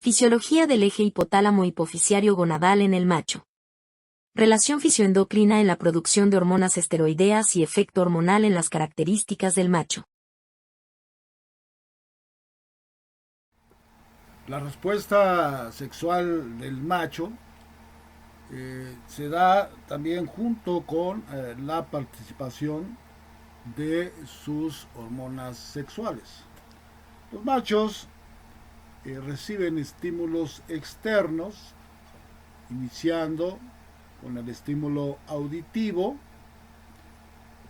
Fisiología del eje hipotálamo-hipofisiario gonadal en el macho. Relación fisioendocrina en la producción de hormonas esteroideas y efecto hormonal en las características del macho. La respuesta sexual del macho se da también junto con la participación de sus hormonas sexuales. Los machos reciben estímulos externos, iniciando con el estímulo auditivo,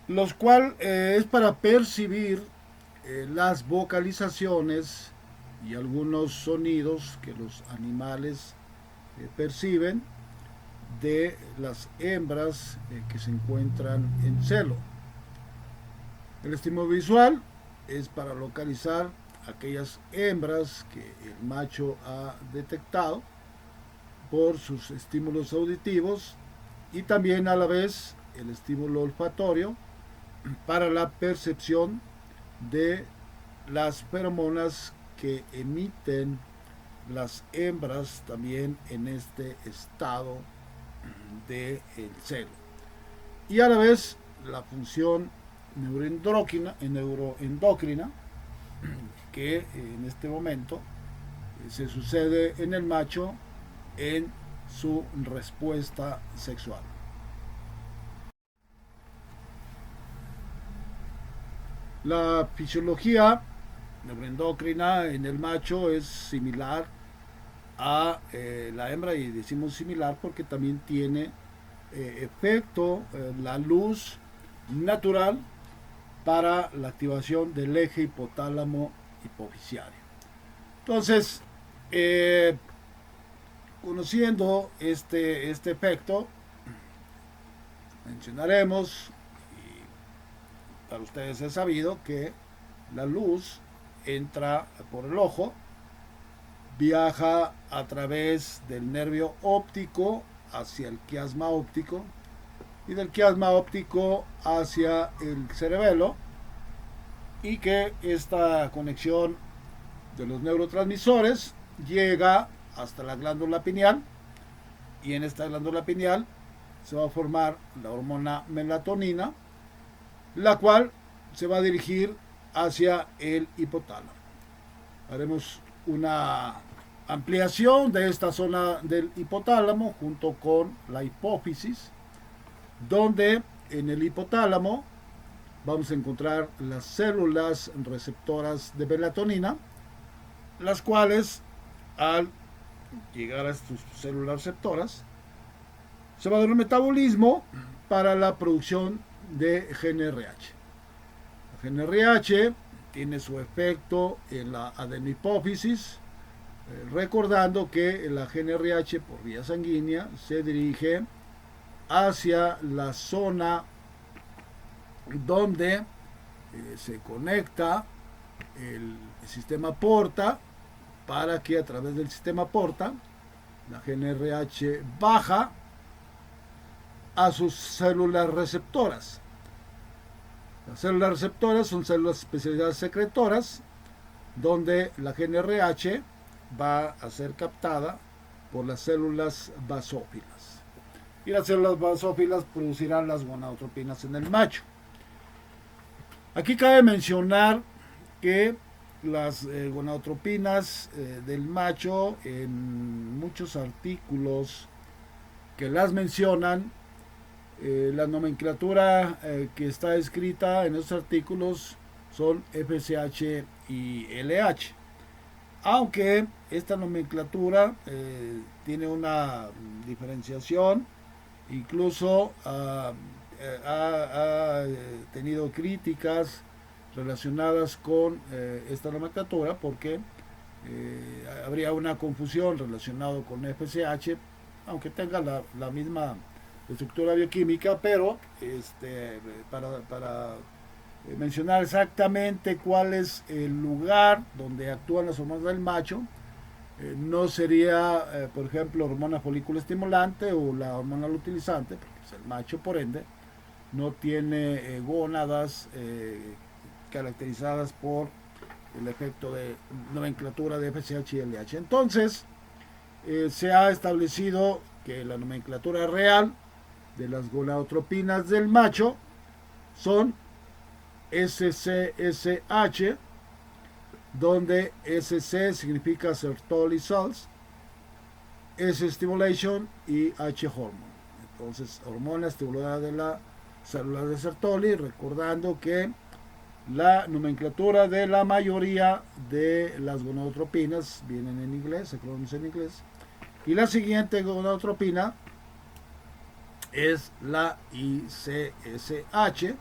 los cual es para percibir las vocalizaciones y algunos sonidos que los animales perciben de las hembras que se encuentran en celo. El estímulo visual es para localizar aquellas hembras que el macho ha detectado por sus estímulos auditivos, y también a la vez el estímulo olfatorio para la percepción de las feromonas que emiten las hembras también en este estado del celo, y a la vez la función neuroendocrina que en este momento se sucede en el macho en su respuesta sexual. La fisiología neuroendocrina en el macho es similar a la hembra, y decimos similar porque también tiene efecto la luz natural para la activación del eje hipotálamo hipofisiario. Entonces, conociendo este efecto, mencionaremos, y para ustedes es sabido, que la luz entra por el ojo, viaja a través del nervio óptico hacia el quiasma óptico, y del quiasma óptico hacia el cerebelo, y que esta conexión de los neurotransmisores llega hasta la glándula pineal, y en esta glándula pineal se va a formar la hormona melatonina, la cual se va a dirigir hacia el hipotálamo. Haremos una ampliación de esta zona del hipotálamo junto con la hipófisis, donde en el hipotálamo vamos a encontrar las células receptoras de melatonina, las cuales al llegar a estas células receptoras se va a dar un metabolismo para la producción de GnRH. La GnRH tiene su efecto en la adenohipófisis, recordando que la GnRH por vía sanguínea se dirige hacia la zona donde se conecta el sistema porta, para que a través del sistema porta la GnRH baja a sus células receptoras. Las células receptoras son células especializadas secretoras, donde la GnRH va a ser captada por las células basófilas, y las células basófilas producirán las gonadotropinas en el macho. Aquí cabe mencionar que las gonadotropinas del macho, en muchos artículos que las mencionan, la nomenclatura que está escrita en esos artículos son FSH y LH, aunque esta nomenclatura tiene una diferenciación. Incluso ha tenido críticas relacionadas con esta nomenclatura, porque habría una confusión relacionada con FSH, aunque tenga la misma estructura bioquímica, pero para mencionar exactamente cuál es el lugar donde actúan las hormonas del macho, no sería, por ejemplo, hormona folículo estimulante o la hormona luteinizante, porque pues, el macho, por ende, no tiene gónadas caracterizadas por el efecto de nomenclatura de FSH y LH. Entonces, se ha establecido que la nomenclatura real de las gonadotropinas del macho son SCSH, donde SC significa Sertoli salts, S stimulation y H hormone. Entonces, hormona estimuladora de la célula de Sertoli, recordando que la nomenclatura de la mayoría de las gonadotropinas vienen en inglés, acrónimos en inglés, y la siguiente gonadotropina es la ICSH,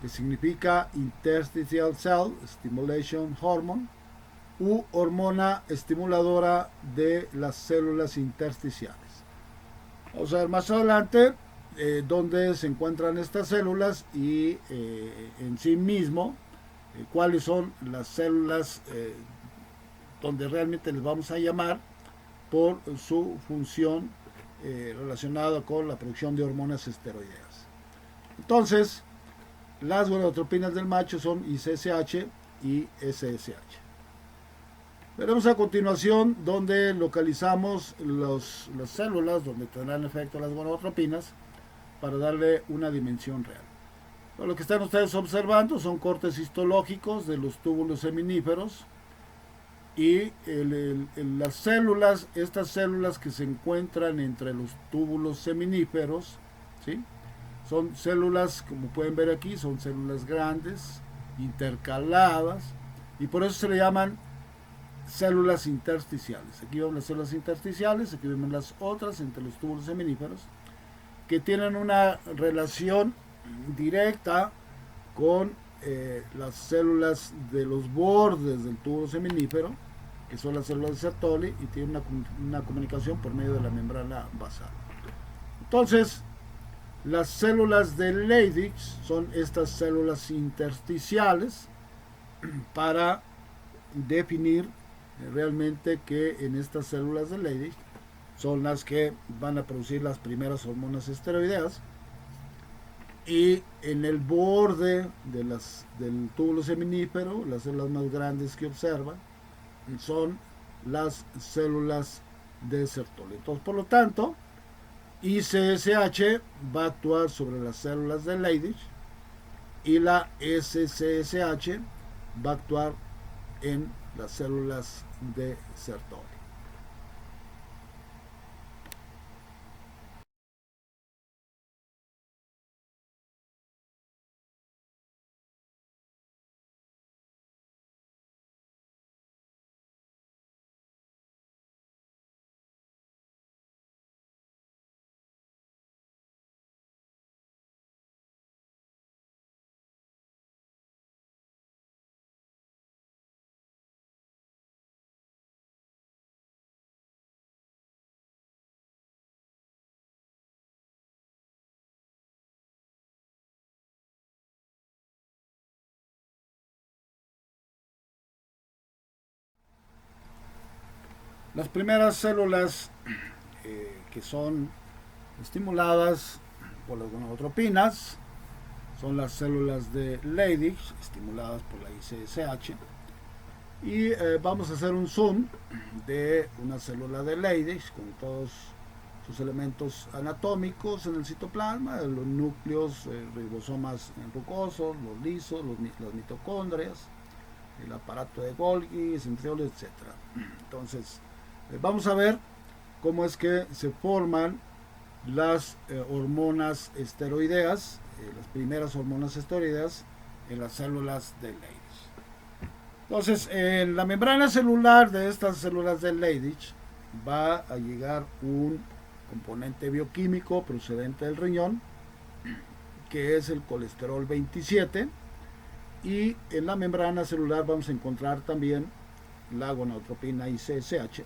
que significa Interstitial Cell Stimulation Hormone, u hormona estimuladora de las células intersticiales. Vamos a ver más adelante dónde se encuentran estas células y en sí mismo cuáles son las células donde realmente les vamos a llamar por su función relacionada con la producción de hormonas esteroideas. Entonces, las gonadotropinas del macho son ICSH y SSH. Veremos a continuación dónde localizamos las células donde tendrán efecto las gonadotropinas para darle una dimensión real. Bueno, lo que están ustedes observando son cortes histológicos de los túbulos seminíferos y las células, estas células que se encuentran entre los túbulos seminíferos, ¿sí? Son células, como pueden ver aquí, son células grandes, intercaladas, y por eso se le llaman células intersticiales. Aquí vemos las células intersticiales, aquí vemos las otras entre los túbulos seminíferos, que tienen una relación directa con las células de los bordes del tubo seminífero, que son las células de Sertoli, y tienen una comunicación por medio de la membrana basal. Entonces, las células de Leydig son estas células intersticiales para definir realmente que en estas células de Leydig son las que van a producir las primeras hormonas esteroideas, y en el borde del túbulo seminífero, las células más grandes que observan son las células de Sertoli. Entonces, por lo tanto, ICSH va a actuar sobre las células de Leydig y la SCSH va a actuar en las células de Sertoli. Las primeras células que son estimuladas por las gonadotropinas son las células de Leydig, estimuladas por la ICSH. Y vamos a hacer un zoom de una célula de Leydig con todos sus elementos anatómicos en el citoplasma, los núcleos, ribosomas rugosos, los lisos, las mitocondrias, el aparato de Golgi, centrioles, etc. Entonces, vamos a ver cómo es que se forman las hormonas esteroideas, las primeras hormonas esteroideas en las células de Leydig. Entonces, en la membrana celular de estas células de Leydig va a llegar un componente bioquímico procedente del riñón, que es el colesterol 27, y en la membrana celular vamos a encontrar también la gonadotropina ICSH,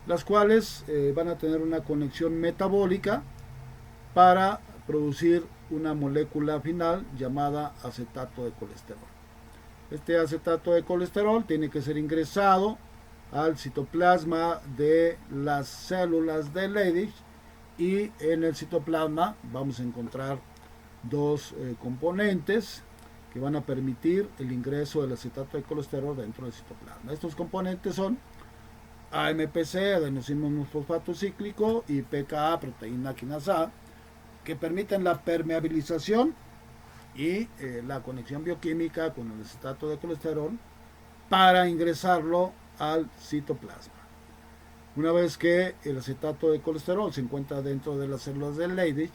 las cuales van a tener una conexión metabólica para producir una molécula final llamada acetato de colesterol. Este acetato de colesterol tiene que ser ingresado al citoplasma de las células de Leydig, y en el citoplasma vamos a encontrar dos componentes que van a permitir el ingreso del acetato de colesterol dentro del citoplasma. Estos componentes son AMPC, adenosín monofosfato cíclico, y PKA, proteína quinasa A, que permiten la permeabilización y la conexión bioquímica con el acetato de colesterol para ingresarlo al citoplasma. Una vez que el acetato de colesterol se encuentra dentro de las células del Leydig,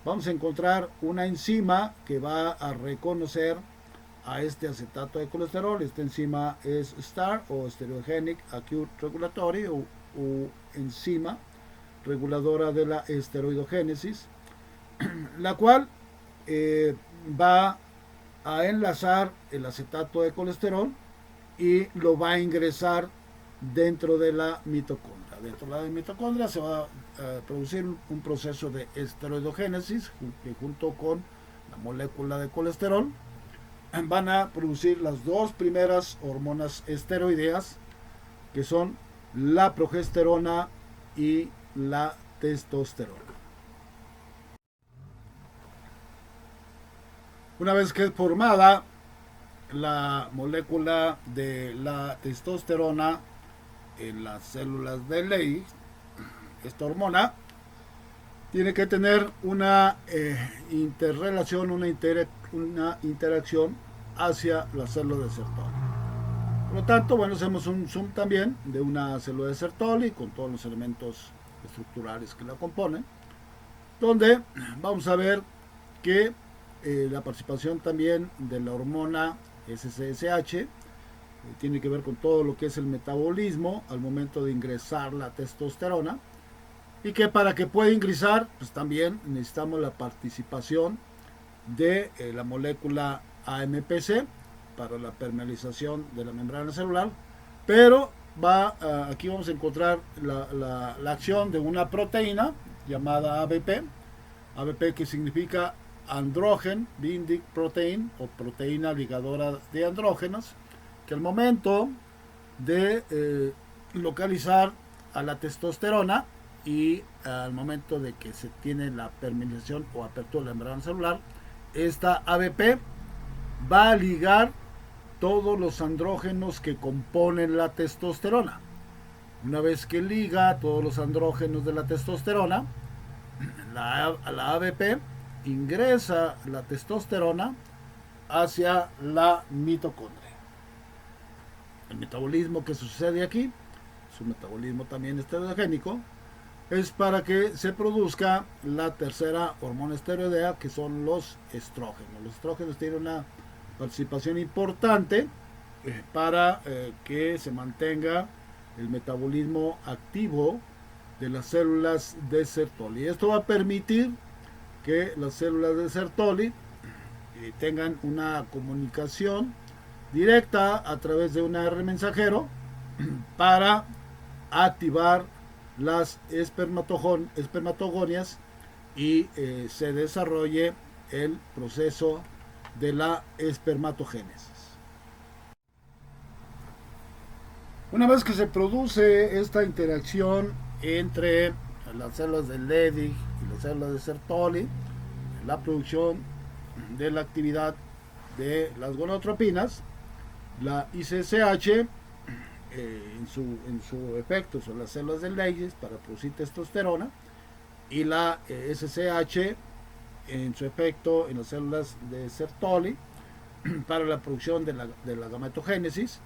vamos a encontrar una enzima que va a reconocer a este acetato de colesterol. Esta enzima es STAR o Steroidogenic Acute Regulatory o enzima reguladora de la esteroidogénesis, la cual va a enlazar el acetato de colesterol y lo va a ingresar dentro de la mitocondria. Dentro de la mitocondria se va a producir un proceso de esteroidogénesis que junto con la molécula de colesterol van a producir las dos primeras hormonas esteroideas, que son la progesterona y la testosterona. Una vez que es formada la molécula de la testosterona en las células de Leydig, esta hormona tiene que tener una interrelación, una interacción hacia la célula de Sertoli. Por lo tanto, bueno, hacemos un zoom también de una célula de Sertoli con todos los elementos estructurales que la componen, donde vamos a ver que la participación también de la hormona SCSH tiene que ver con todo lo que es el metabolismo al momento de ingresar la testosterona, y que para que pueda ingresar, pues también necesitamos la participación de la molécula AMPC para la permeabilización de la membrana celular, pero aquí vamos a encontrar la acción de una proteína llamada ABP, que significa Androgen Binding Protein o proteína ligadora de andrógenos, que al momento de localizar a la testosterona y al momento de que se tiene la permeabilización o apertura de la membrana celular, esta ABP va a ligar todos los andrógenos que componen la testosterona. Una vez que liga todos los andrógenos de la testosterona, la ABP ingresa la testosterona hacia la mitocondria. El metabolismo que sucede aquí, su metabolismo también esteroidogénico, es para que se produzca la tercera hormona esteroidea, que son los estrógenos. Los estrógenos tienen una participación importante para que se mantenga el metabolismo activo de las células de Sertoli. Esto va a permitir que las células de Sertoli tengan una comunicación directa a través de un AR mensajero para activar las espermatogonias y se desarrolle el proceso de la espermatogénesis. Una vez que se produce esta interacción entre las células del Leydig y las células de Sertoli, la producción de la actividad de las gonadotropinas, la ICSH en su efecto sobre las células del Leydig para producir testosterona, y la SCH en su efecto en las células de Sertoli para la producción de la gametogénesis,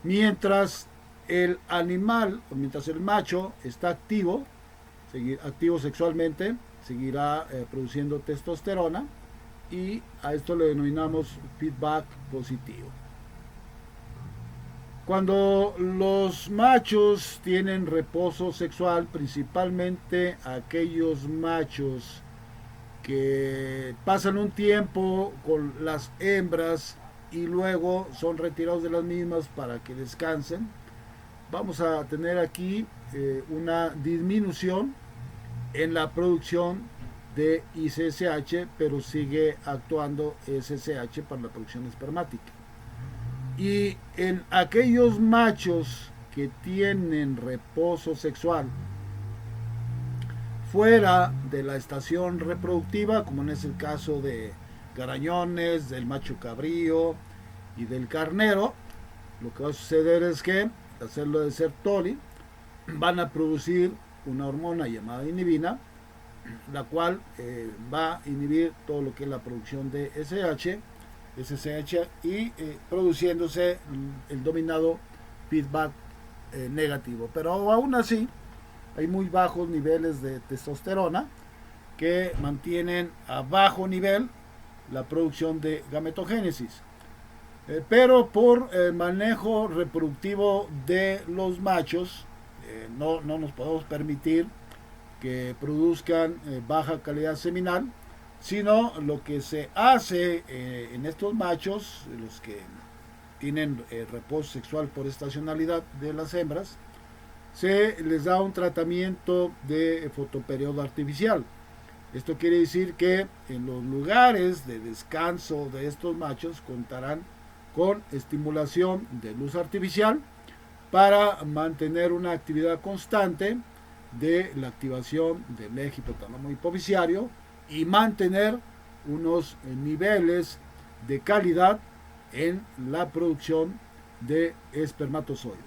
mientras el animal, o mientras el macho está activo sexualmente, seguirá produciendo testosterona, y a esto le denominamos feedback positivo. Cuando los machos tienen reposo sexual, principalmente aquellos machos que pasan un tiempo con las hembras y luego son retirados de las mismas para que descansen, vamos a tener aquí una disminución en la producción de ICSH, pero sigue actuando SCH para la producción espermática. Y en aquellos machos que tienen reposo sexual fuera de la estación reproductiva, como en es el caso de garañones, del macho cabrío y del carnero, lo que va a suceder es que las células de Sertoli van a producir una hormona llamada inhibina, la cual va a inhibir todo lo que es la producción de SSH y produciéndose el dominado feedback negativo. Pero aún así hay muy bajos niveles de testosterona que mantienen a bajo nivel la producción de gametogénesis. Pero por el manejo reproductivo de los machos, no nos podemos permitir que produzcan baja calidad seminal, sino lo que se hace en estos machos, los que tienen reposo sexual por estacionalidad de las hembras, se les da un tratamiento de fotoperiodo artificial. Esto quiere decir que en los lugares de descanso de estos machos contarán con estimulación de luz artificial para mantener una actividad constante de la activación del eje hipotálamo hipofisiario y mantener unos niveles de calidad en la producción de espermatozoides.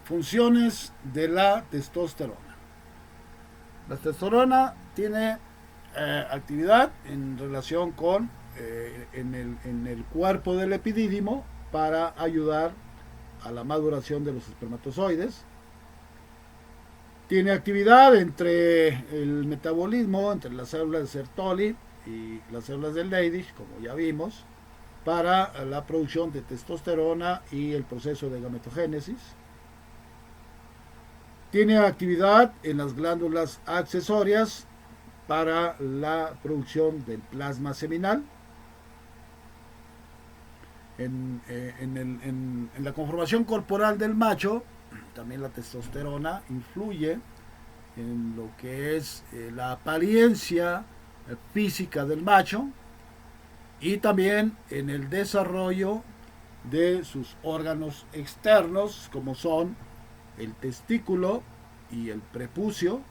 Funciones de la testosterona. La testosterona tiene actividad en relación con en el cuerpo del epidídimo para ayudar a la maduración de los espermatozoides. Tiene actividad entre el metabolismo, entre las células de Sertoli y las células del Leydig, como ya vimos, para la producción de testosterona y el proceso de gametogénesis. Tiene actividad en las glándulas accesorias para la producción del plasma seminal. En la conformación corporal del macho, también la testosterona influye en lo que es la apariencia física del macho y también en el desarrollo de sus órganos externos, como son el testículo y el prepucio.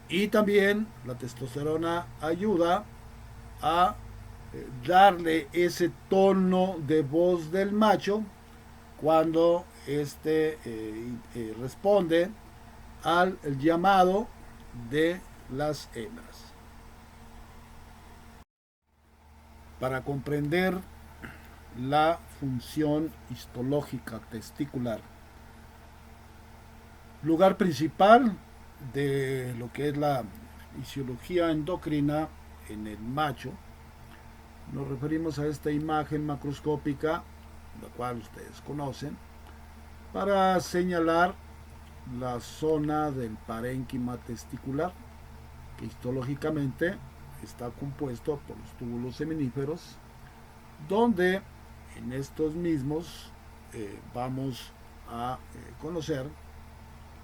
Y también la testosterona ayuda a darle ese tono de voz del macho cuando éste responde al llamado de las hembras. Para comprender la función histológica testicular, lugar principal de lo que es la fisiología endocrina en el macho, nos referimos a esta imagen macroscópica, la cual ustedes conocen, para señalar la zona del parénquima testicular, que histológicamente está compuesto por los túbulos seminíferos, donde en estos mismos vamos a conocer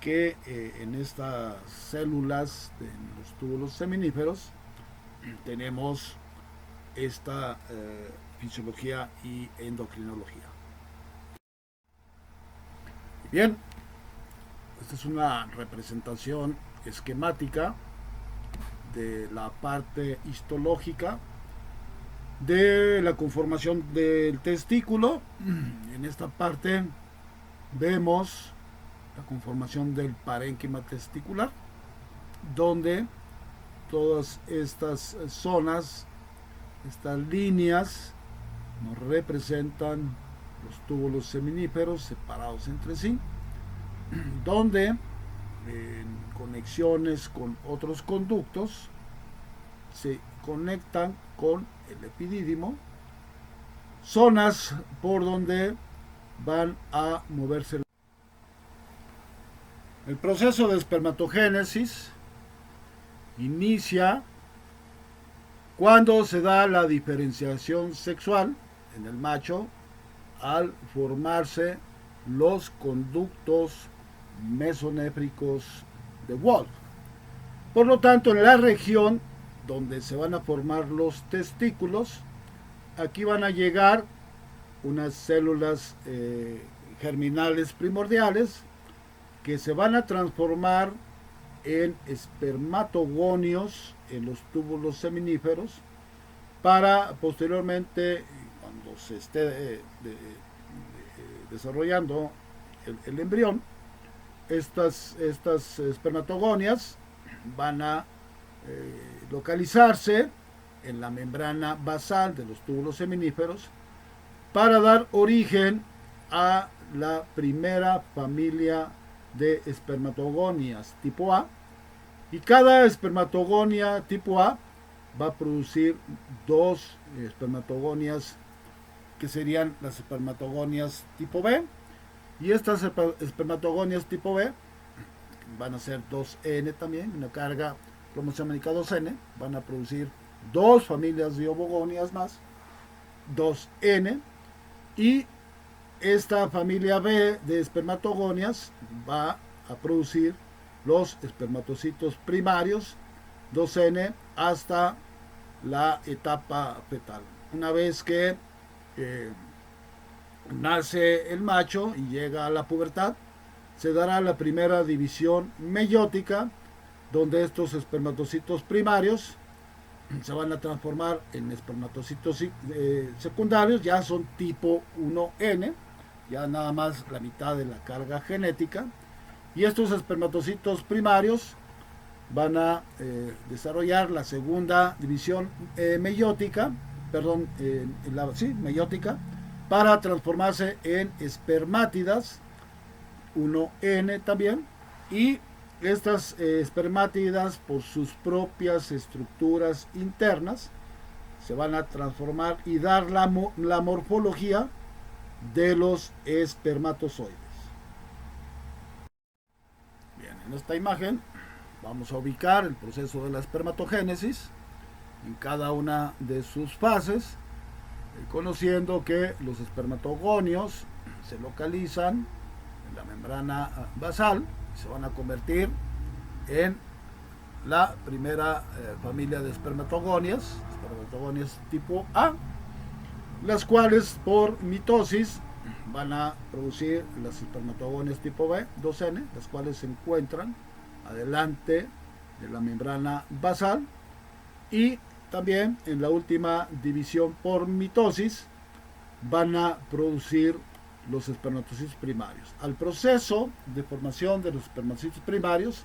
que en estas células de los túbulos seminíferos tenemos esta fisiología y endocrinología. Bien, esta es una representación esquemática de la parte histológica de la conformación del testículo. En esta parte vemos la conformación del parénquima testicular, donde todas estas zonas, estas líneas, nos representan los túbulos seminíferos separados entre sí, donde en conexiones con otros conductos se conectan con el epidídimo, zonas por donde van a moverse. El proceso de espermatogénesis inicia cuando se da la diferenciación sexual en el macho al formarse los conductos mesonéfricos de Wolff. Por lo tanto, en la región donde se van a formar los testículos, aquí van a llegar unas células germinales primordiales que se van a transformar en espermatogonios en los túbulos seminíferos para posteriormente, cuando se esté desarrollando el embrión, estas espermatogonias van a localizarse en la membrana basal de los túbulos seminíferos para dar origen a la primera familia de espermatogonias tipo A, y cada espermatogonia tipo A va a producir dos espermatogonias que serían las espermatogonias tipo B, y estas espermatogonias tipo B van a ser 2N también, una carga cromosómica 2N, van a producir dos familias de ovogonias más, 2N, y esta familia B de espermatogonias va a producir los espermatocitos primarios, 2N, hasta la etapa fetal. Una vez que nace el macho y llega a la pubertad, se dará la primera división meiótica, donde estos espermatocitos primarios se van a transformar en espermatocitos secundarios, ya son tipo 1N, ya nada más la mitad de la carga genética, y estos espermatocitos primarios van a desarrollar la segunda división meiótica, meiótica, para transformarse en espermátidas 1N también, y estas espermátidas, por sus propias estructuras internas, se van a transformar y dar la morfología de los espermatozoides. Bien, en esta imagen vamos a ubicar el proceso de la espermatogénesis en cada una de sus fases, conociendo que los espermatogonios se localizan en la membrana basal, se van a convertir en la primera familia de espermatogonias tipo A, las cuales por mitosis van a producir las espermatogonias tipo B, 2N, las cuales se encuentran adelante de la membrana basal, y también en la última división por mitosis van a producir los espermatocitos primarios. Al proceso de formación de los espermatocitos primarios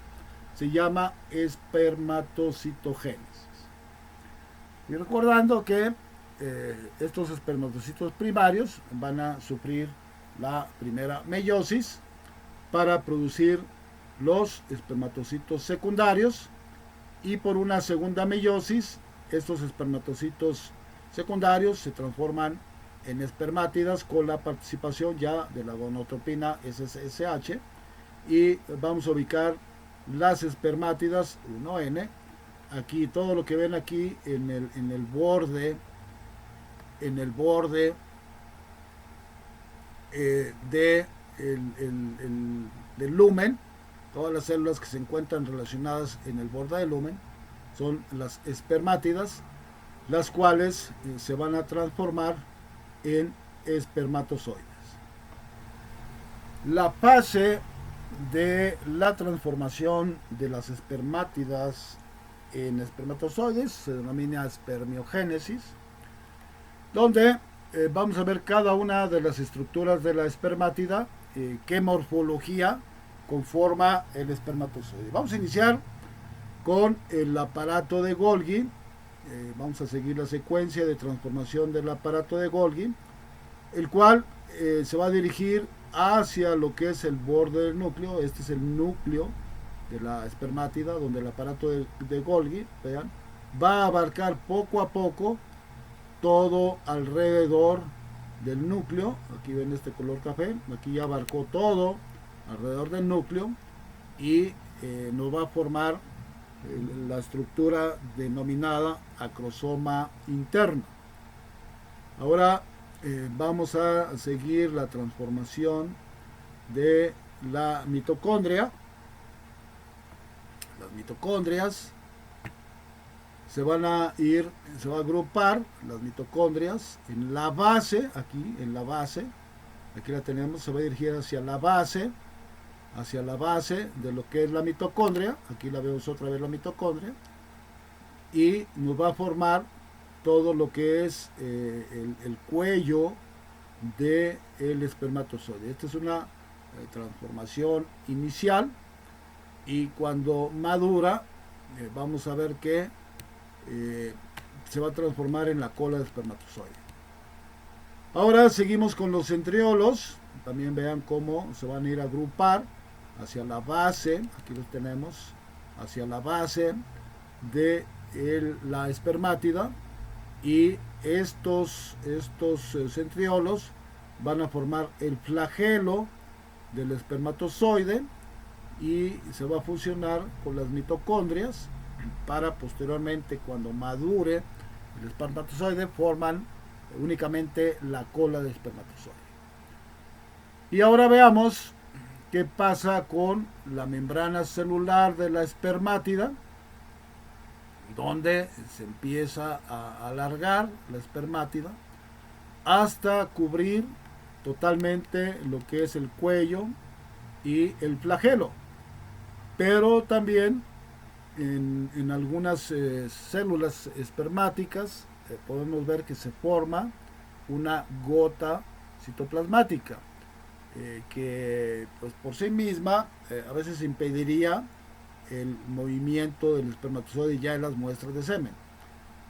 se llama espermatocitogénesis. Y recordando que estos espermatocitos primarios van a sufrir la primera meiosis para producir los espermatocitos secundarios, y por una segunda meiosis estos espermatocitos secundarios se transforman en espermátidas con la participación ya de la gonadotropina SSH, y vamos a ubicar las espermátidas 1N. Aquí todo lo que ven aquí en el borde del lumen, todas las células que se encuentran relacionadas en el borde del lumen son las espermátidas, las cuales se van a transformar en espermatozoides. La fase de la transformación de las espermátidas en espermatozoides se denomina espermiogénesis, donde vamos a ver cada una de las estructuras de la espermátida, qué morfología conforma el espermatozoide. Vamos a iniciar con el aparato de Golgi. Vamos a seguir la secuencia de transformación del aparato de Golgi, el cual se va a dirigir hacia lo que es el borde del núcleo. Este es el núcleo de la espermátida, donde el aparato de Golgi, vean, va a abarcar poco a poco todo alrededor del núcleo. Aquí ven este color café, aquí ya abarcó todo alrededor del núcleo, y nos va a formar la estructura denominada acrosoma interno. Ahora vamos a seguir la transformación de la mitocondria. Las mitocondrias se va a agrupar las mitocondrias en la base, aquí la tenemos, se va a dirigir hacia la base hacia la base de lo que es la mitocondria. Aquí la vemos otra vez la mitocondria. Y nos va a formar todo lo que es el cuello del espermatozoide. Esta es una transformación inicial, y cuando madura vamos a ver que se va a transformar en la cola de espermatozoide. Ahora seguimos con los centriolos. También vean cómo se van a ir a agrupar hacia la base, aquí los tenemos, hacia la base de la espermátida, y estos centriolos van a formar el flagelo del espermatozoide y se va a fusionar con las mitocondrias para posteriormente, cuando madure el espermatozoide, forman únicamente la cola del espermatozoide. Y ahora veamos qué pasa con la membrana celular de la espermátida, donde se empieza a alargar la espermátida hasta cubrir totalmente lo que es el cuello y el flagelo. Pero también en algunas células espermáticas podemos ver que se forma una gota citoplasmática, que pues por sí misma a veces impediría el movimiento del espermatozoide ya en las muestras de semen.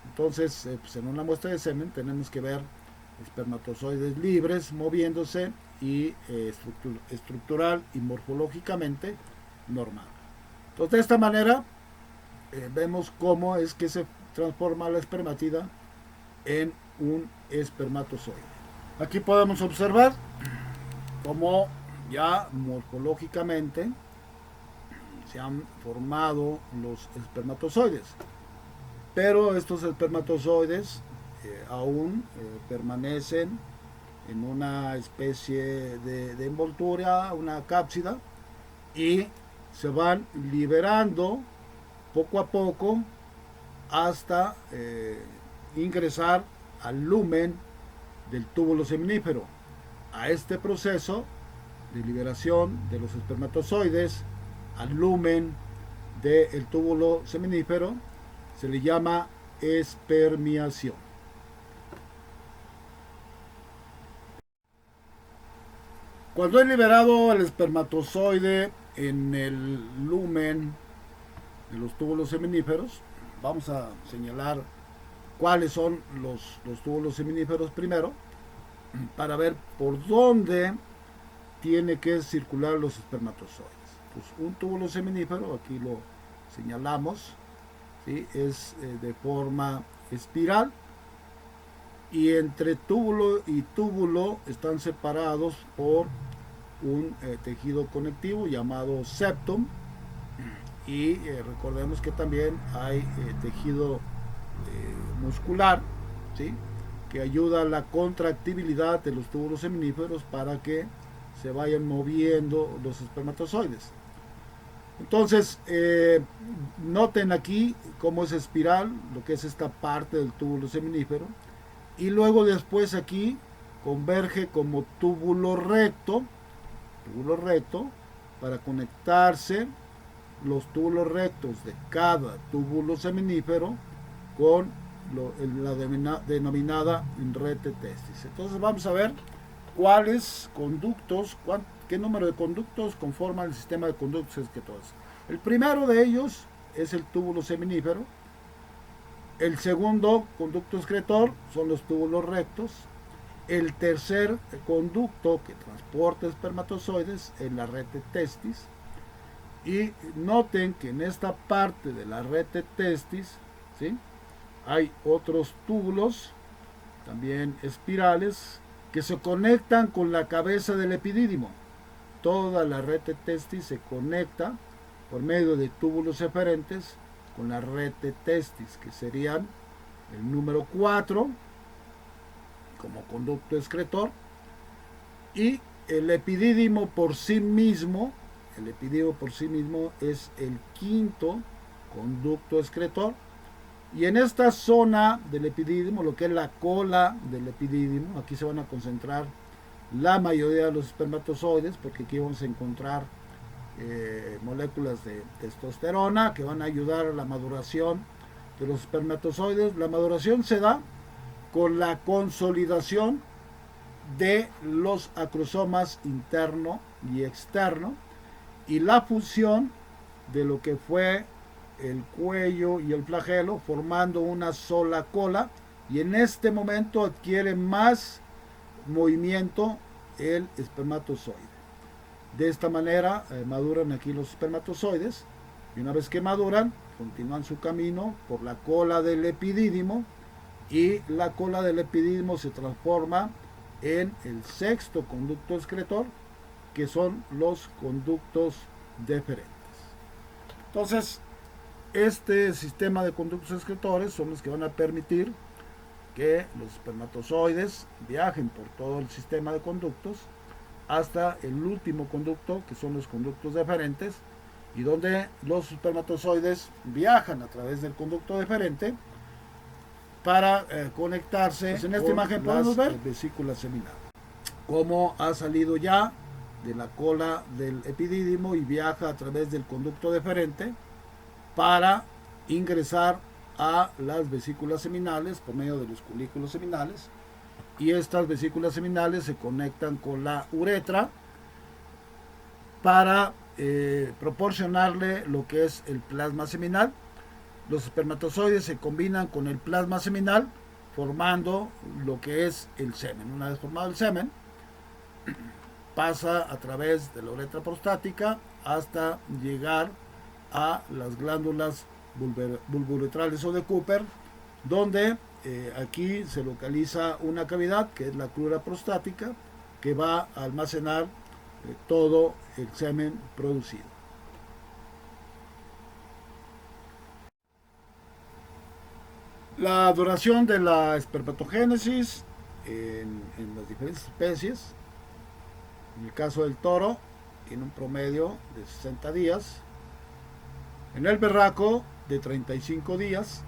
Entonces, pues en una muestra de semen tenemos que ver espermatozoides libres moviéndose y estructural y morfológicamente normal. Entonces, de esta manera vemos cómo es que se transforma la espermátida en un espermatozoide. Aquí podemos observar cómo ya morfológicamente se han formado los espermatozoides, pero estos espermatozoides aún permanecen en una especie de envoltura, una cápsida, y se van liberando poco a poco hasta ingresar al lumen del túbulo seminífero. A este proceso de liberación de los espermatozoides al lumen del túbulo seminífero se le llama espermiación. Cuando es liberado el espermatozoide en el lumen de los túbulos seminíferos, vamos a señalar cuáles son los túbulos seminíferos primero, para ver por dónde tiene que circular los espermatozoides. Pues un túbulo seminífero, aquí lo señalamos, ¿sí? Es de forma espiral, y entre túbulo y túbulo están separados por un tejido conectivo llamado septum, y recordemos que también hay tejido muscular, ¿sí?, que ayuda a la contractibilidad de los túbulos seminíferos para que se vayan moviendo los espermatozoides. Entonces, noten aquí cómo es espiral, lo que es esta parte del túbulo seminífero, y luego después aquí converge como túbulo recto, para conectarse los túbulos rectos de cada túbulo seminífero con la denominada red de testis. Entonces vamos a ver cuáles conductos, qué número de conductos conforman el sistema de conductos excretores. El primero de ellos es el túbulo seminífero. El segundo conducto excretor son los túbulos rectos. El tercer conducto que transporta espermatozoides es la red de testis. Y noten que en esta parte de la red de testis, ¿sí?, hay otros túbulos, también espirales, que se conectan con la cabeza del epidídimo. Toda la red de testis se conecta por medio de túbulos eferentes con la red de testis, que serían el número 4 como conducto excretor, y el epidídimo por sí mismo es el quinto conducto excretor. Y en esta zona del epidídimo, lo que es la cola del epidídimo, aquí se van a concentrar la mayoría de los espermatozoides, porque aquí vamos a encontrar moléculas de testosterona que van a ayudar a la maduración de los espermatozoides. La maduración se da con la consolidación de los acrosomas interno y externo y la fusión de lo que fue el cuello y el flagelo formando una sola cola, y en este momento adquiere más movimiento el espermatozoide. De esta manera maduran aquí los espermatozoides, y una vez que maduran continúan su camino por la cola del epidídimo, y la cola del epidídimo se transforma en el sexto conducto excretor, que son los conductos deferentes. Entonces, este sistema de conductos excretores son los que van a permitir que los espermatozoides viajen por todo el sistema de conductos hasta el último conducto, que son los conductos deferentes, y donde los espermatozoides viajan a través del conducto deferente para conectarse. Pues en esta imagen podemos ver vesícula seminal, como ha salido ya de la cola del epidídimo y viaja a través del conducto deferente para ingresar a las vesículas seminales por medio de los culículos seminales, y estas vesículas seminales se conectan con la uretra para proporcionarle lo que es el plasma seminal. Los espermatozoides se combinan con el plasma seminal formando lo que es el semen. Una vez formado el semen, pasa a través de la uretra prostática hasta llegar a las glándulas vulvouretrales o de Cooper, donde aquí se localiza una cavidad que es la crura prostática, que va a almacenar todo el semen producido. La duración de la espermatogénesis en las diferentes especies, en el caso del toro, tiene un promedio de 60 días, en el berraco de 35 días,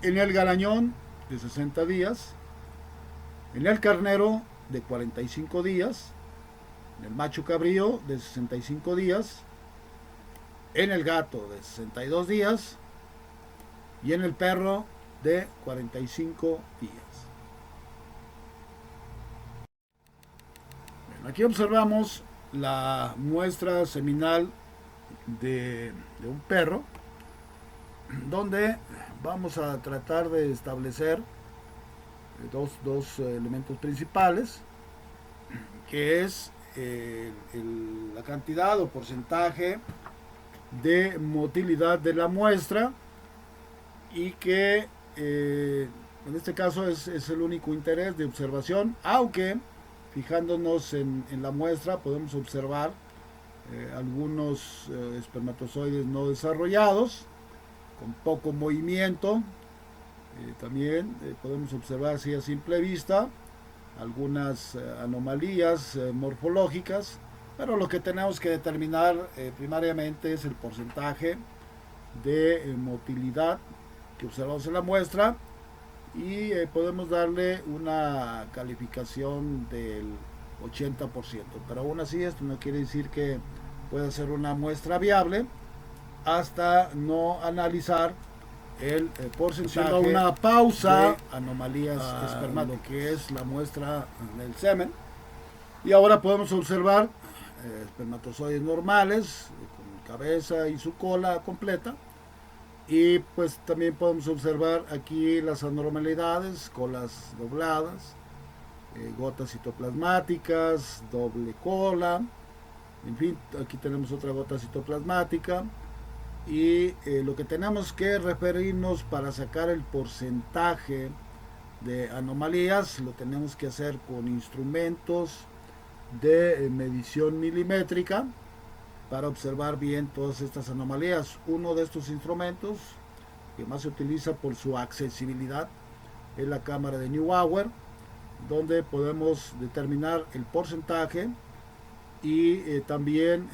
en el garañón de 60 días, en el carnero de 45 días, en el macho cabrío de 65 días, en el gato de 62 días y en el perro de 45 días. Bien, aquí observamos la muestra seminal de un perro, donde vamos a tratar de establecer dos elementos principales, que es la cantidad o porcentaje de motilidad de la muestra, y que en este caso es el único interés de observación, aunque fijándonos en la muestra podemos observar algunos espermatozoides no desarrollados con poco movimiento. También podemos observar así a simple vista algunas anomalías morfológicas, pero lo que tenemos que determinar primariamente es el porcentaje de motilidad que observamos en la muestra, y podemos darle una calificación del 80%, pero aún así esto no quiere decir que pueda ser una muestra viable hasta no analizar el porcentaje. Haciendo una pausa de anomalías espermáticas, que es la muestra del semen, y ahora podemos observar espermatozoides normales con cabeza y su cola completa, y pues también podemos observar aquí las anormalidades: colas dobladas, gotas citoplasmáticas, doble cola, en fin, aquí tenemos otra gota citoplasmática. Y lo que tenemos que referirnos para sacar el porcentaje de anomalías lo tenemos que hacer con instrumentos de medición milimétrica para observar bien todas estas anomalías. Uno de estos instrumentos que más se utiliza por su accesibilidad es la cámara de Neubauer, donde podemos determinar el porcentaje y también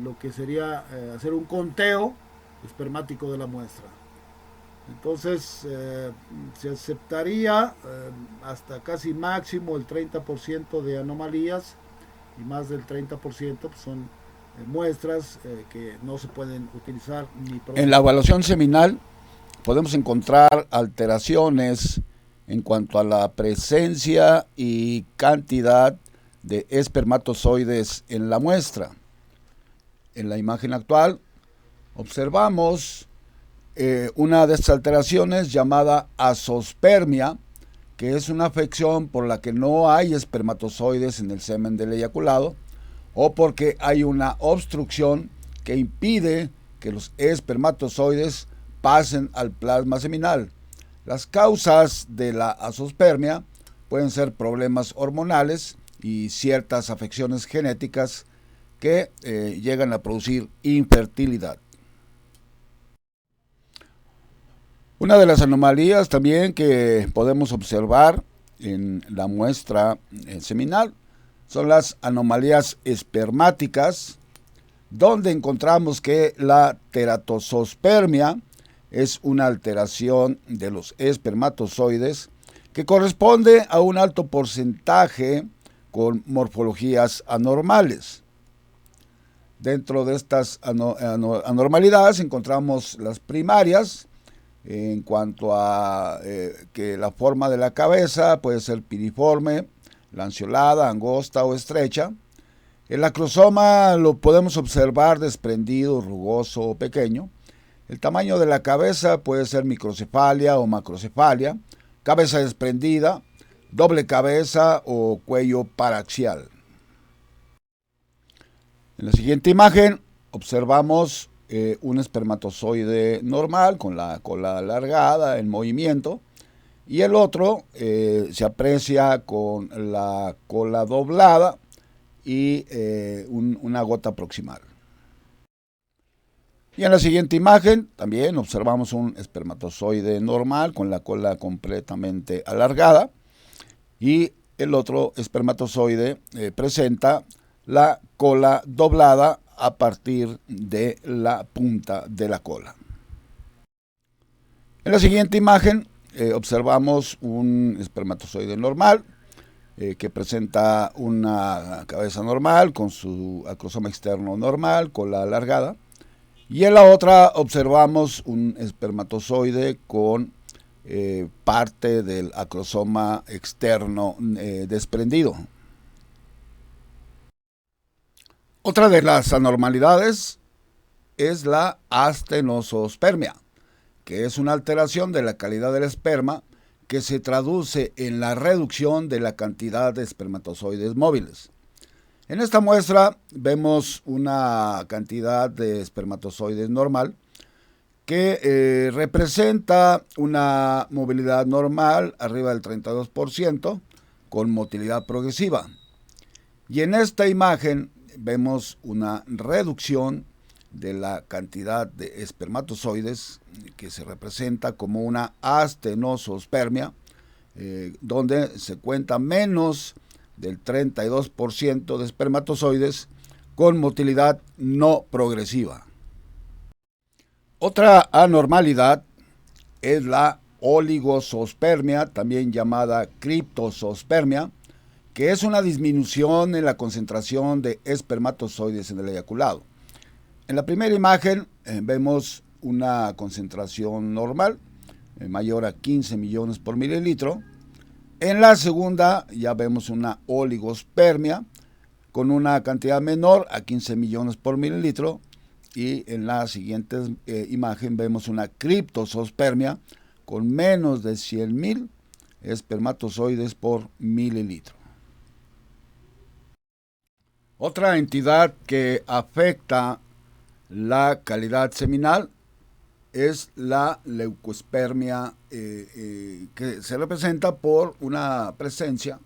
lo que sería hacer un conteo espermático de la muestra. Entonces se aceptaría hasta casi máximo el 30% de anomalías, y más del 30% pues son muestras que no se pueden utilizar ni En la evaluación seminal podemos encontrar alteraciones en cuanto a la presencia y cantidad de espermatozoides en la muestra. En la imagen actual observamos una de estas alteraciones llamada azospermia, que es una afección por la que no hay espermatozoides en el semen del eyaculado o porque hay una obstrucción que impide que los espermatozoides pasen al plasma seminal. Las causas de la azospermia pueden ser problemas hormonales y ciertas afecciones genéticas que llegan a producir infertilidad. Una de las anomalías también que podemos observar en la muestra seminal son las anomalías espermáticas, donde encontramos que la teratosospermia es una alteración de los espermatozoides que corresponde a un alto porcentaje con morfologías anormales. Dentro de estas anormalidades encontramos las primarias, en cuanto a que la forma de la cabeza puede ser piriforme, lanceolada, angosta o estrecha. El acrosoma lo podemos observar desprendido, rugoso o pequeño. El tamaño de la cabeza puede ser microcefalia o macrocefalia, cabeza desprendida, doble cabeza o cuello paraxial. En la siguiente imagen observamos un espermatozoide normal con la cola alargada en movimiento y el otro se aprecia con la cola doblada y una gota proximal. Y en la siguiente imagen también observamos un espermatozoide normal con la cola completamente alargada y el otro espermatozoide presenta la cola doblada a partir de la punta de la cola. En la siguiente imagen observamos un espermatozoide normal que presenta una cabeza normal con su acrosoma externo normal, cola alargada. Y en la otra observamos un espermatozoide con parte del acrosoma externo desprendido. Otra de las anormalidades es la astenosospermia, que es una alteración de la calidad del esperma que se traduce en la reducción de la cantidad de espermatozoides móviles. En esta muestra vemos una cantidad de espermatozoides normal que representa una movilidad normal arriba del 32% con motilidad progresiva. Y en esta imagen vemos una reducción de la cantidad de espermatozoides que se representa como una astenosospermia, donde se cuenta menos del 32% de espermatozoides con motilidad no progresiva. Otra anormalidad es la oligosospermia, también llamada criptosospermia, que es una disminución en la concentración de espermatozoides en el eyaculado. En la primera imagen vemos una concentración normal, mayor a 15 millones por mililitro. En la segunda ya vemos una oligospermia con una cantidad menor a 15 millones por mililitro. Y en la siguiente imagen vemos una criptosospermia con menos de 100,000 espermatozoides por mililitro. Otra entidad que afecta la calidad seminal es la leucospermia, que se representa por una presencia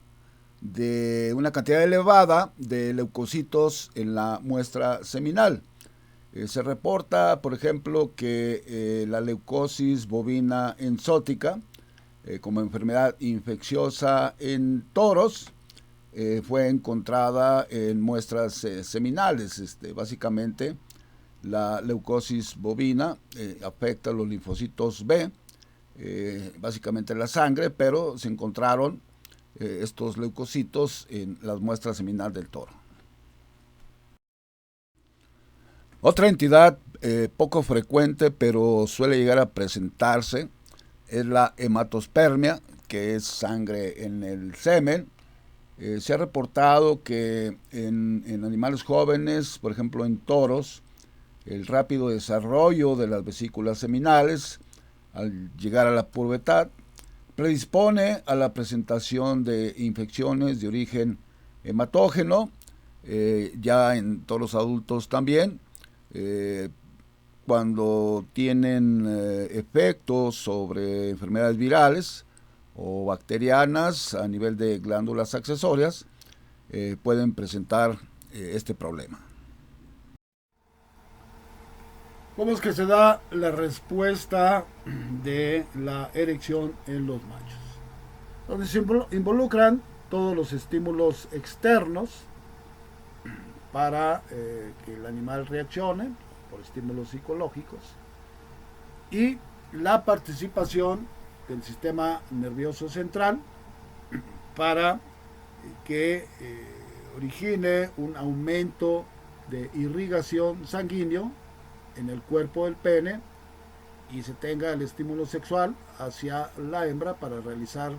de una cantidad elevada de leucocitos en la muestra seminal. Se reporta, por ejemplo, que la leucosis bovina enzótica, como enfermedad infecciosa en toros, fue encontrada en muestras seminales. Básicamente, la leucosis bovina afecta a los linfocitos B, básicamente la sangre, pero se encontraron estos leucocitos en las muestras seminales del toro. Otra entidad poco frecuente, pero suele llegar a presentarse, es la hematospermia, que es sangre en el semen. Se ha reportado que en animales jóvenes, por ejemplo en toros, el rápido desarrollo de las vesículas seminales al llegar a la pubertad predispone a la presentación de infecciones de origen hematógeno, ya en toros adultos también, cuando tienen efectos sobre enfermedades virales o bacterianas a nivel de glándulas accesorias, pueden presentar este problema. ¿Cómo es que se da la respuesta de la erección en los machos? Donde se involucran todos los estímulos externos para que el animal reaccione, por estímulos psicológicos, y la participación del sistema nervioso central para que origine un aumento de irrigación sanguíneo en el cuerpo del pene y se tenga el estímulo sexual hacia la hembra para realizar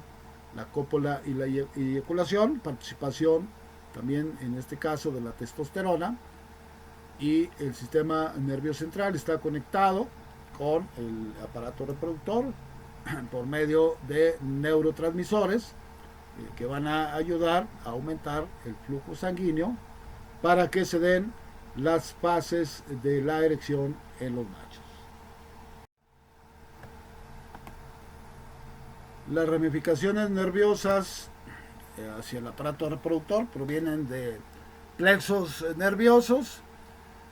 la cópula y la eyaculación, participación también en este caso de la testosterona, y el sistema nervioso central está conectado con el aparato reproductor por medio de neurotransmisores que van a ayudar a aumentar el flujo sanguíneo para que se den las fases de la erección en los machos. Las ramificaciones nerviosas hacia el aparato reproductor provienen de plexos nerviosos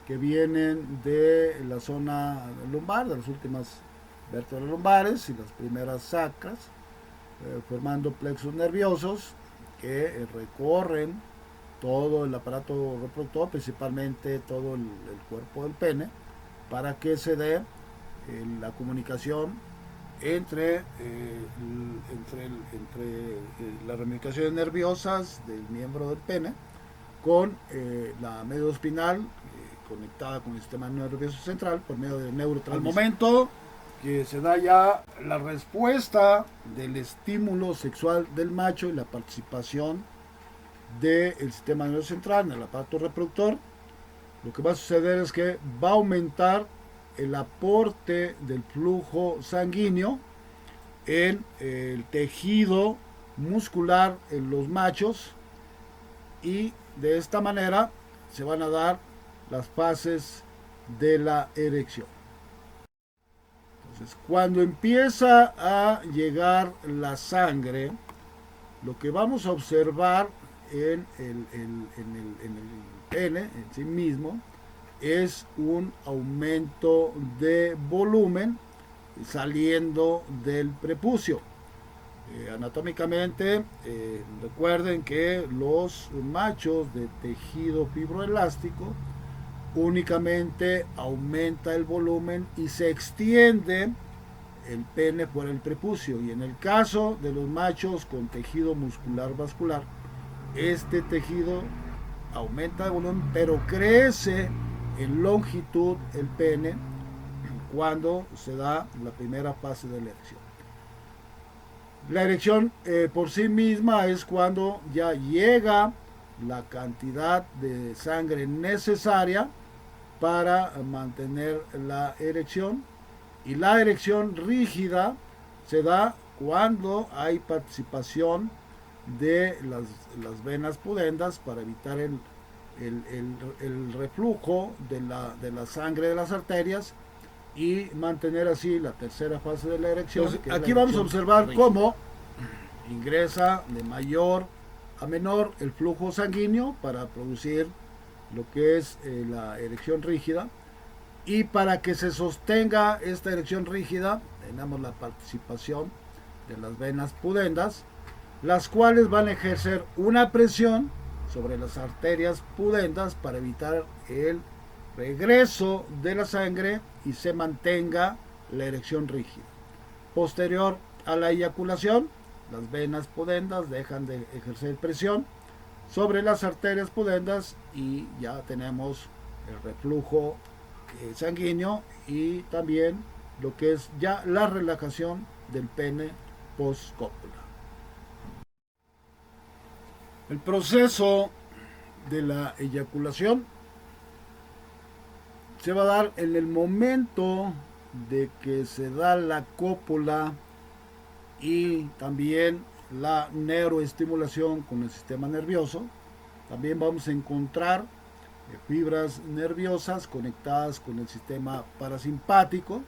que vienen de la zona lumbar, de las últimas vértebras lumbares y las primeras sacras, formando plexos nerviosos que recorren todo el aparato reproductor, principalmente todo el cuerpo del pene, para que se dé la comunicación entre las ramificaciones nerviosas del miembro del pene con la médula espinal conectada con el sistema nervioso central por medio de neurotransmisores. Al momento que se da ya la respuesta del estímulo sexual del macho y la participación del sistema nervioso central en el aparato reproductor, lo que va a suceder es que va a aumentar el aporte del flujo sanguíneo en el tejido muscular en los machos, y de esta manera se van a dar las fases de la erección. Entonces, cuando empieza a llegar la sangre, lo que vamos a observar en el pene en sí mismo es un aumento de volumen saliendo del prepucio. Anatómicamente, recuerden que los machos de tejido fibroelástico únicamente aumenta el volumen y se extiende el pene por el prepucio, y en el caso de los machos con tejido muscular vascular, este tejido aumenta de volumen pero crece en longitud el pene cuando se da la primera fase de la erección. La erección por sí misma es cuando ya llega la cantidad de sangre necesaria para mantener la erección, y la erección rígida se da cuando hay participación de las venas pudendas para evitar el reflujo de la sangre de las arterias y mantener así la tercera fase de la erección. Entonces, aquí vamos a observar rígida cómo ingresa de mayor a menor el flujo sanguíneo para producir lo que es la erección rígida, y para que se sostenga esta erección rígida tenemos la participación de las venas pudendas, las cuales van a ejercer una presión sobre las arterias pudendas para evitar el regreso de la sangre y se mantenga la erección rígida. Posterior a la eyaculación, las venas pudendas dejan de ejercer presión sobre las arterias pudendas y ya tenemos el reflujo sanguíneo y también lo que es ya la relajación del pene post-cópula. El proceso de la eyaculación se va a dar en el momento de que se da la cópula y también la neuroestimulación con el sistema nervioso. También vamos a encontrar fibras nerviosas conectadas con el sistema parasimpático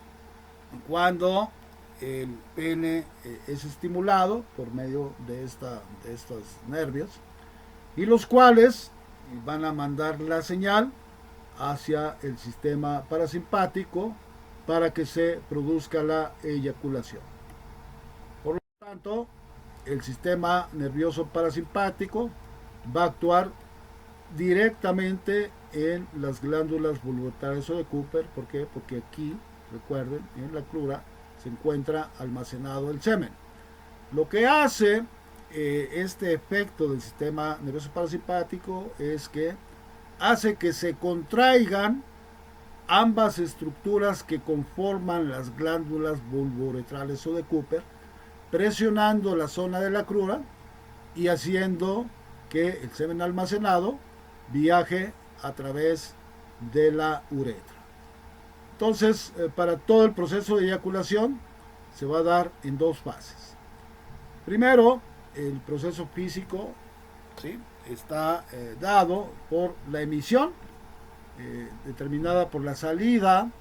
cuando el pene es estimulado por medio de estos nervios, y los cuales van a mandar la señal hacia el sistema parasimpático para que se produzca la eyaculación. Por lo tanto, el sistema nervioso parasimpático va a actuar directamente en las glándulas vulvares o de Cooper. ¿Por qué? Porque aquí, recuerden, en la crura se encuentra almacenado el semen. Lo que hace este efecto del sistema nervioso parasimpático es que hace que se contraigan ambas estructuras que conforman las glándulas vulvouretrales o de Cooper, presionando la zona de la crura y haciendo que el semen almacenado viaje a través de la uretra. Entonces, para todo el proceso de eyaculación se va a dar en dos fases. Primero, el proceso físico, ¿sí?, está dado por la emisión, determinada por la salida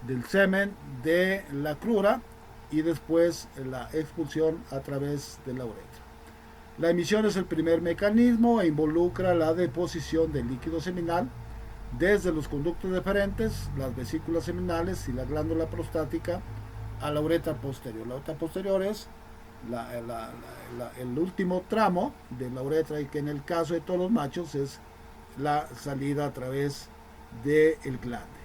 del semen de la crura y después la expulsión a través de la uretra. La emisión es el primer mecanismo e involucra la deposición del líquido seminal desde los conductos deferentes, las vesículas seminales y la glándula prostática a la uretra posterior. La uretra posterior es el último tramo de la uretra, y que en el caso de todos los machos es la salida a través del glande.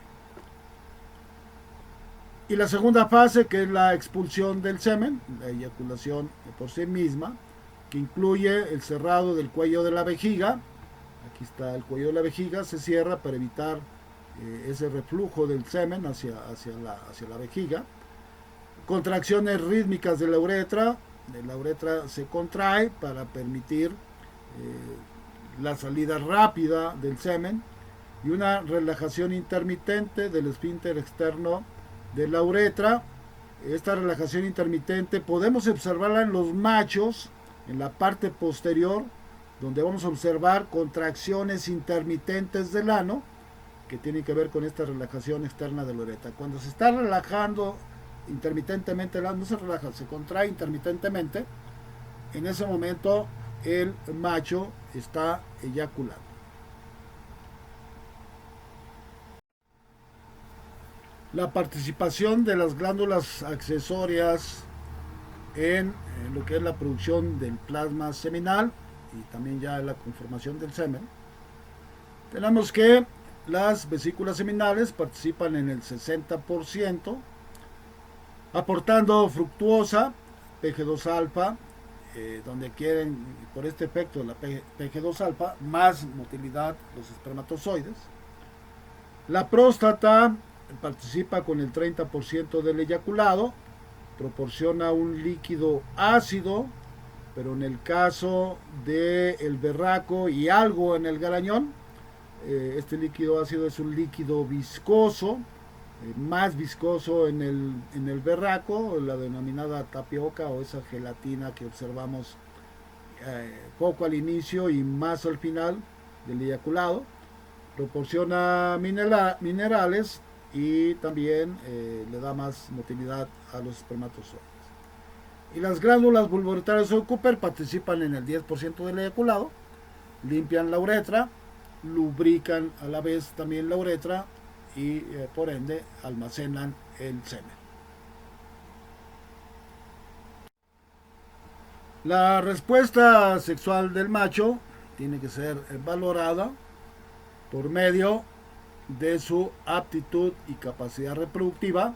Y la segunda fase, que es la expulsión del semen, la eyaculación por sí misma, que incluye el cerrado del cuello de la vejiga. Aquí está el cuello de la vejiga, se cierra para evitar ese reflujo del semen hacia la vejiga. Contracciones rítmicas de la uretra se contrae para permitir la salida rápida del semen, y una relajación intermitente del esfínter externo de la uretra. Esta relajación intermitente podemos observarla en los machos, en la parte posterior, donde vamos a observar contracciones intermitentes del ano, que tienen que ver con esta relajación externa de la uretra. Cuando se está relajando intermitentemente el ano, no se relaja, se contrae intermitentemente, en ese momento el macho está eyaculando. La participación de las glándulas accesorias en lo que es la producción del plasma seminal y también ya la conformación del semen. Tenemos que las vesículas seminales participan en el 60%, aportando fructuosa, PG2-alfa, donde quieren, por este efecto de la PG2-alfa, más motilidad los espermatozoides. La próstata participa con el 30% del eyaculado, proporciona un líquido ácido, pero en el caso del berraco y algo en el garañón, este líquido ácido es un líquido viscoso, más viscoso en el berraco, la denominada tapioca o esa gelatina que observamos poco al inicio y más al final del eyaculado. Proporciona minerales y también le da más motilidad a los espermatozoides. Y las glándulas vulvouretrales o Cooper participan en el 10% del eyaculado, limpian la uretra, lubrican a la vez también la uretra y por ende almacenan el semen. La respuesta sexual del macho tiene que ser valorada por medio de su aptitud y capacidad reproductiva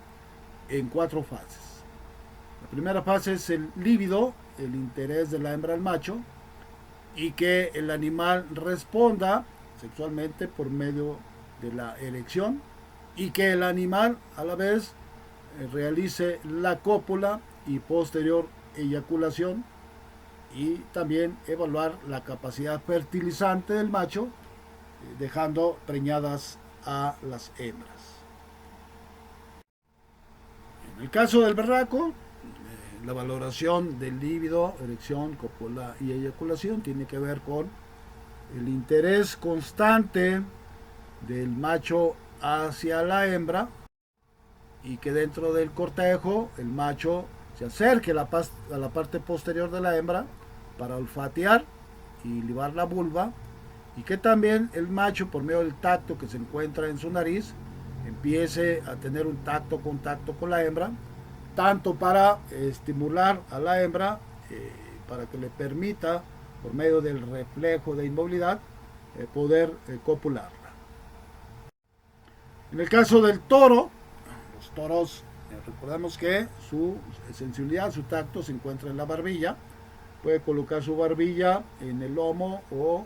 en 4 fases. La primera fase es el líbido, el interés de la hembra al macho, y que el animal responda sexualmente por medio de la erección y que el animal a la vez realice la cópula y posterior eyaculación, y también evaluar la capacidad fertilizante del macho, dejando preñadas a las hembras. En el caso del berraco, la valoración del líbido, erección, cópula y eyaculación tiene que ver con el interés constante del macho hacia la hembra, y que dentro del cortejo el macho se acerque a la parte posterior de la hembra para olfatear y libar la vulva, y que también el macho, por medio del tacto que se encuentra en su nariz, empiece a tener un contacto con la hembra, tanto para estimular a la hembra, para que le permita, por medio del reflejo de inmovilidad, poder copularla. En el caso del toro, los toros, recordemos que su sensibilidad, su tacto se encuentra en la barbilla. Puede colocar su barbilla en el lomo o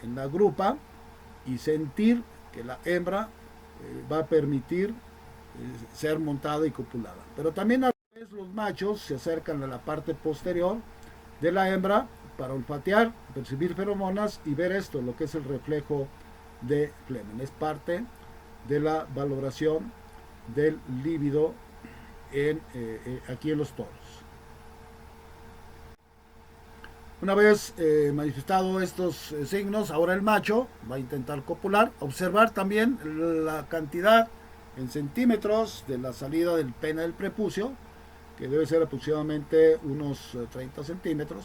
en la grupa y sentir que la hembra va a permitir ser montada y copulada. Pero también a veces los machos se acercan a la parte posterior de la hembra para olfatear, percibir feromonas y ver esto, lo que es el reflejo de flemen. Es parte de la valoración del líbido aquí en los toros. Una vez manifestado estos signos, ahora el macho va a intentar copular. Observar también la cantidad en centímetros de la salida del pene del prepucio, que debe ser aproximadamente unos 30 centímetros,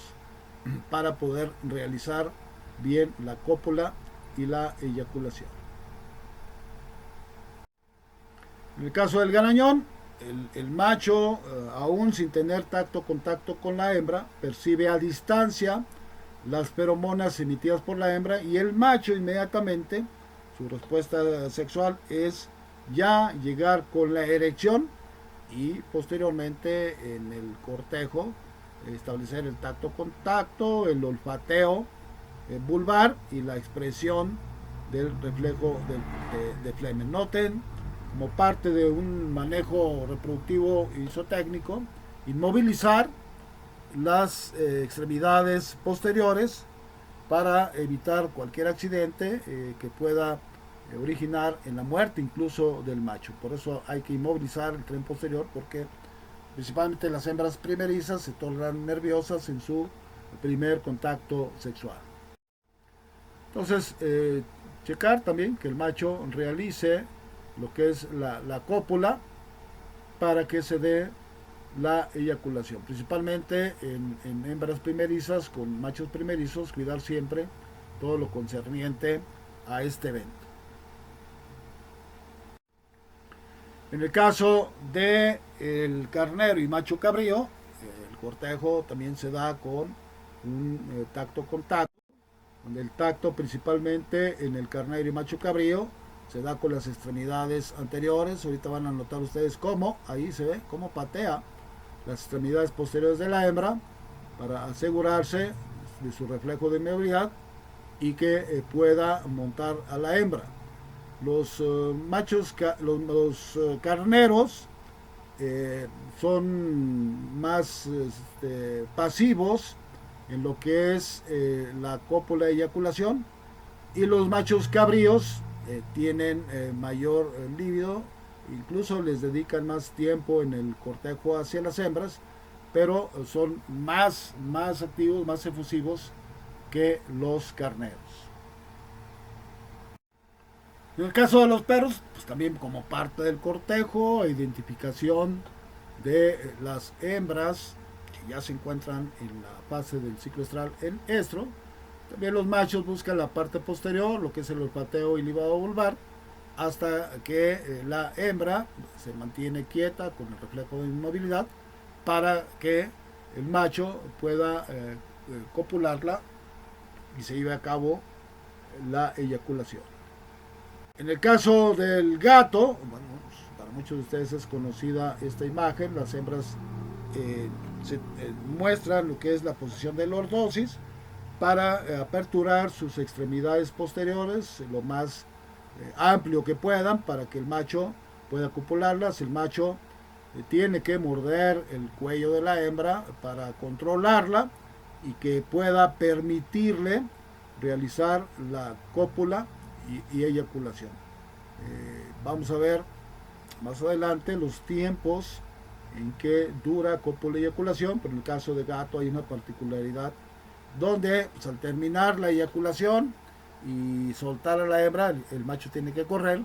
para poder realizar bien la cópula y la eyaculación. En el caso del garañón, el macho, aún sin tener contacto con la hembra, percibe a distancia las feromonas emitidas por la hembra, y el macho inmediatamente, su respuesta sexual es ya llegar con la erección, y posteriormente en el cortejo establecer el contacto, el olfateo vulvar y la expresión del reflejo de flemen. Noten, como parte de un manejo reproductivo isotécnico, inmovilizar las extremidades posteriores para evitar cualquier accidente que pueda originar en la muerte incluso del macho. Por eso hay que inmovilizar el tren posterior, porque principalmente las hembras primerizas se tornan nerviosas en su primer contacto sexual. Entonces, checar también que el macho realice lo que es la cópula para que se dé la eyaculación. Principalmente en hembras primerizas con machos primerizos, cuidar siempre todo lo concerniente a este evento. En el caso de el carnero y macho cabrío, el cortejo también se da con un contacto, donde el tacto principalmente en el carnero y macho cabrío se da con las extremidades anteriores. Ahorita van a notar ustedes cómo, ahí se ve cómo patea las extremidades posteriores de la hembra para asegurarse de su reflejo de inmovilidad y que pueda montar a la hembra. Los machos, los carneros son más pasivos en lo que es la cópula y eyaculación, y los machos cabríos tienen mayor líbido, incluso les dedican más tiempo en el cortejo hacia las hembras, pero son más activos, más efusivos que los carneros. En el caso de los perros, pues también como parte del cortejo, identificación de las hembras que ya se encuentran en la fase del ciclo estral en estro. También los machos buscan la parte posterior, lo que es el olfateo y libado vulvar, hasta que la hembra se mantiene quieta con el reflejo de inmovilidad para que el macho pueda copularla y se lleve a cabo la eyaculación. En el caso del gato, bueno, para muchos de ustedes es conocida esta imagen. Las hembras muestran lo que es la posición de lordosis para aperturar sus extremidades posteriores lo más amplio que puedan, para que el macho pueda copularlas. El macho tiene que morder el cuello de la hembra para controlarla y que pueda permitirle realizar la cópula y eyaculación. Vamos a ver más adelante los tiempos en que dura cópula y eyaculación, pero en el caso de gato hay una particularidad donde pues, al terminar la eyaculación y soltar a la hembra, el macho tiene que correr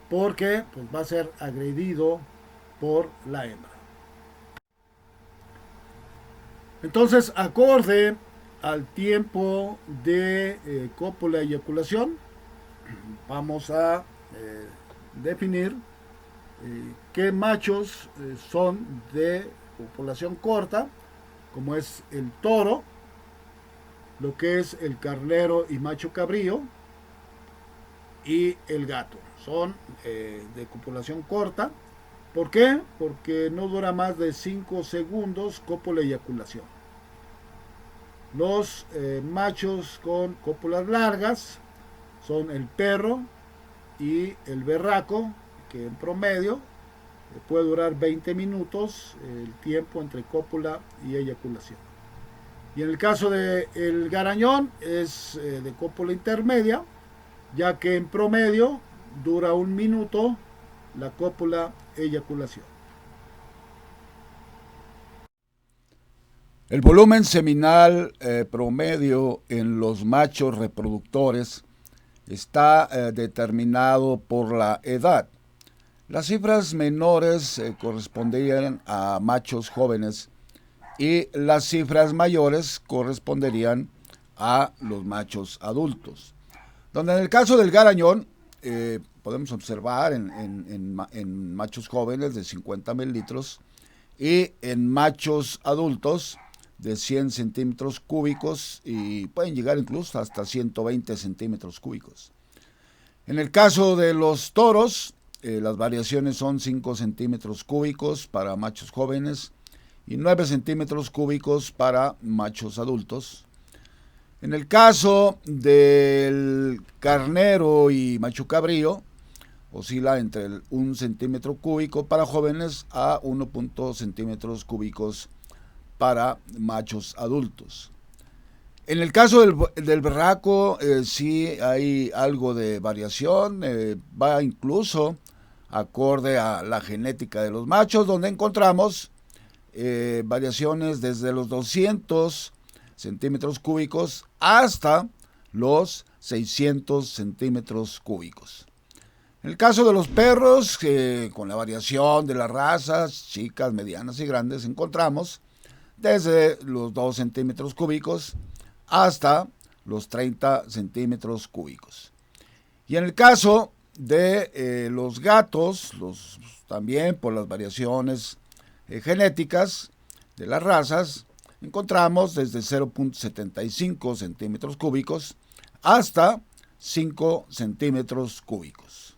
porque pues, va a ser agredido por la hembra. Entonces, acorde al tiempo de cópula y eyaculación, vamos a definir qué machos son de población corta, como es el toro, lo que es el carnero y macho cabrío, y el gato. Son de copulación corta. ¿Por qué? Porque no dura más de 5 segundos cópula y eyaculación. Los machos con cópulas largas son el perro y el berraco, que en promedio puede durar 20 minutos el tiempo entre cópula y eyaculación. Y en el caso del garañón es de cópula intermedia, ya que en promedio dura 1 minuto la cópula eyaculación. El volumen seminal promedio en los machos reproductores está determinado por la edad. Las cifras menores corresponderían a machos jóvenes y las cifras mayores corresponderían a los machos adultos. Donde en el caso del garañón podemos observar en machos jóvenes de 50 mililitros y en machos adultos de 100 centímetros cúbicos y pueden llegar incluso hasta 120 centímetros cúbicos. En el caso de los toros, las variaciones son 5 centímetros cúbicos para machos jóvenes y 9 centímetros cúbicos para machos adultos. En el caso del carnero y macho cabrío, oscila entre el 1 centímetro cúbico para jóvenes a 1 centímetros cúbicos para machos adultos. En el caso del berraco, sí hay algo de variación, va incluso acorde a la genética de los machos, donde encontramos variaciones desde los 200 centímetros cúbicos hasta los 600 centímetros cúbicos. En el caso de los perros, con la variación de las razas, chicas, medianas y grandes, encontramos desde los 2 centímetros cúbicos hasta los 30 centímetros cúbicos. Y en el caso de los gatos, también por las variaciones genéticas de las razas, encontramos desde 0.75 centímetros cúbicos hasta 5 centímetros cúbicos.